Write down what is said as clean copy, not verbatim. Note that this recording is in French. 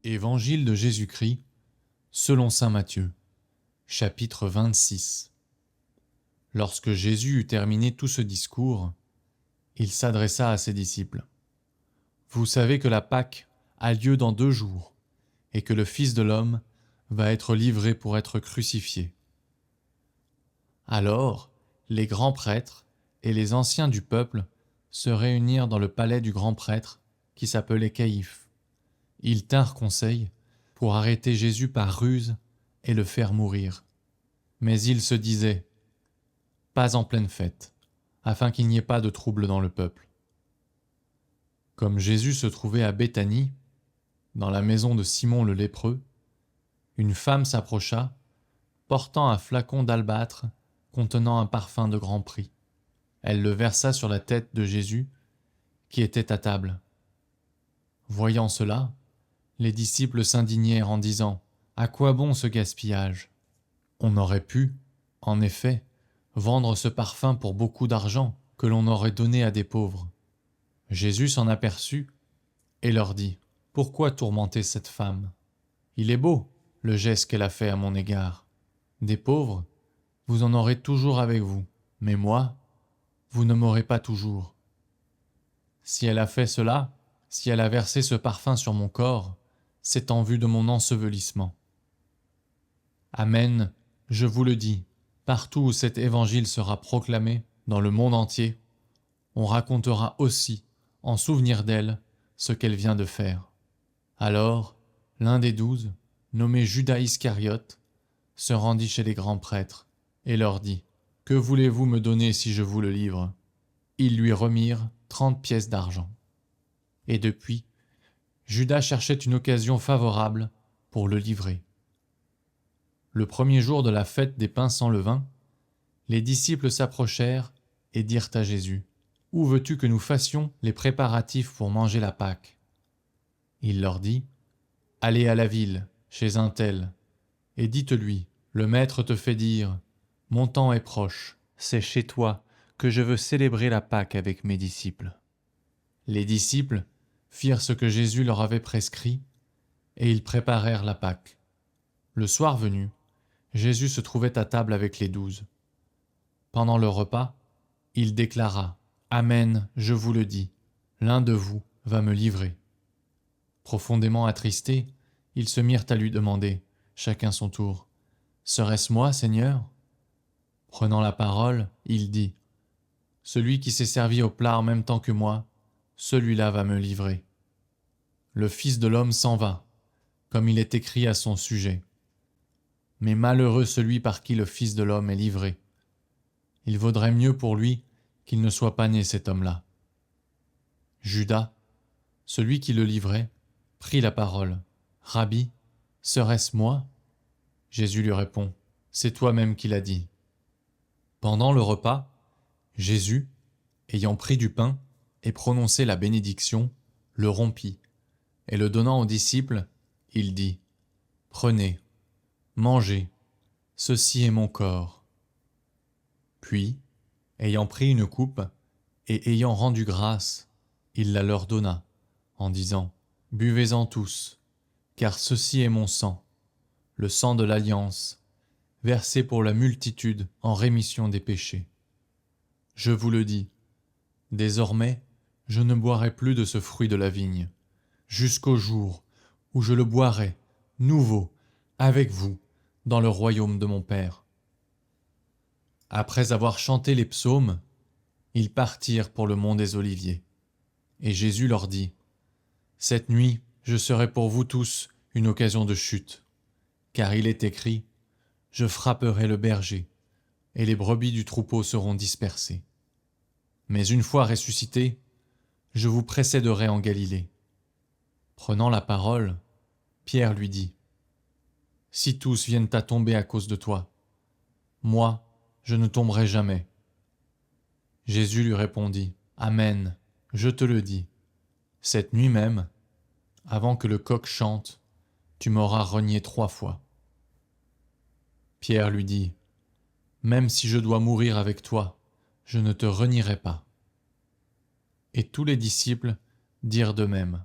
Évangile de Jésus-Christ, selon saint Matthieu, chapitre 26. Lorsque Jésus eut terminé tout ce discours, il s'adressa à ses disciples. Vous savez que la Pâque a lieu dans 2 jours, et que le Fils de l'homme va être livré pour être crucifié. Alors, les grands prêtres et les anciens du peuple se réunirent dans le palais du grand prêtre, qui s'appelait Caïphe. Ils tinrent conseil pour arrêter Jésus par ruse et le faire mourir. Mais ils se disaient « Pas en pleine fête, afin qu'il n'y ait pas de trouble dans le peuple. » Comme Jésus se trouvait à Béthanie, dans la maison de Simon le lépreux, une femme s'approcha, portant un flacon d'albâtre contenant un parfum de grand prix. Elle le versa sur la tête de Jésus, qui était à table. Voyant cela, les disciples s'indignèrent en disant « À quoi bon ce gaspillage ? On aurait pu, en effet, vendre ce parfum pour beaucoup d'argent que l'on aurait donné à des pauvres. » Jésus s'en aperçut et leur dit « Pourquoi tourmenter cette femme ? Il est beau, le geste qu'elle a fait à mon égard. Des pauvres, vous en aurez toujours avec vous, mais moi, vous ne m'aurez pas toujours. Si elle a fait cela, si elle a versé ce parfum sur mon corps, c'est en vue de mon ensevelissement. Amen, je vous le dis, partout où cet évangile sera proclamé, dans le monde entier, on racontera aussi, en souvenir d'elle, ce qu'elle vient de faire. » Alors, l'un des 12, nommé Judas Iscariote, se rendit chez les grands prêtres et leur dit « Que voulez-vous me donner si je vous le livre ?» Ils lui remirent 30 pièces d'argent. Et depuis, Judas cherchait une occasion favorable pour le livrer. Le premier jour de la fête des pains sans levain, les disciples s'approchèrent et dirent à Jésus « Où veux-tu que nous fassions les préparatifs pour manger la Pâque ?» Il leur dit « Allez à la ville, chez un tel, et dites-lui, le Maître te fait dire, mon temps est proche, c'est chez toi que je veux célébrer la Pâque avec mes disciples. » Les disciples firent ce que Jésus leur avait prescrit, et ils préparèrent la Pâque. Le soir venu, Jésus se trouvait à table avec les 12. Pendant le repas, il déclara « Amen, je vous le dis, l'un de vous va me livrer. » Profondément attristés, ils se mirent à lui demander, chacun son tour, « Serait-ce moi, Seigneur ?» Prenant la parole, il dit, « Celui qui s'est servi au plat en même temps que moi, celui-là va me livrer. Le Fils de l'homme s'en va, comme il est écrit à son sujet. Mais malheureux celui par qui le Fils de l'homme est livré. Il vaudrait mieux pour lui qu'il ne soit pas né cet homme-là. » Judas, celui qui le livrait, prit la parole. « Rabbi, serait-ce moi ?» Jésus lui répond, « C'est toi-même qui l'as dit. » Pendant le repas, Jésus, ayant pris du pain et prononcé la bénédiction, le rompit, et le donnant aux disciples, il dit, « Prenez, mangez, ceci est mon corps. » Puis, ayant pris une coupe et ayant rendu grâce, il la leur donna, en disant, « Buvez-en tous, car ceci est mon sang, le sang de l'alliance, versé pour la multitude en rémission des péchés. Je vous le dis, désormais, je ne boirai plus de ce fruit de la vigne, jusqu'au jour où je le boirai, nouveau, avec vous, dans le royaume de mon Père. » Après avoir chanté les psaumes, ils partirent pour le mont des Oliviers. Et Jésus leur dit, « Cette nuit, je serai pour vous tous une occasion de chute, car il est écrit, « Je frapperai le berger, et les brebis du troupeau seront dispersées. » Mais une fois ressuscité, je vous précéderai en Galilée. Prenant la parole, Pierre lui dit, « Si tous viennent à tomber à cause de toi, moi, je ne tomberai jamais. » Jésus lui répondit, « Amen, je te le dis, cette nuit même, avant que le coq chante, tu m'auras renié 3 fois. » Pierre lui dit, « Même si je dois mourir avec toi, je ne te renierai pas. » Et tous les disciples dirent de même.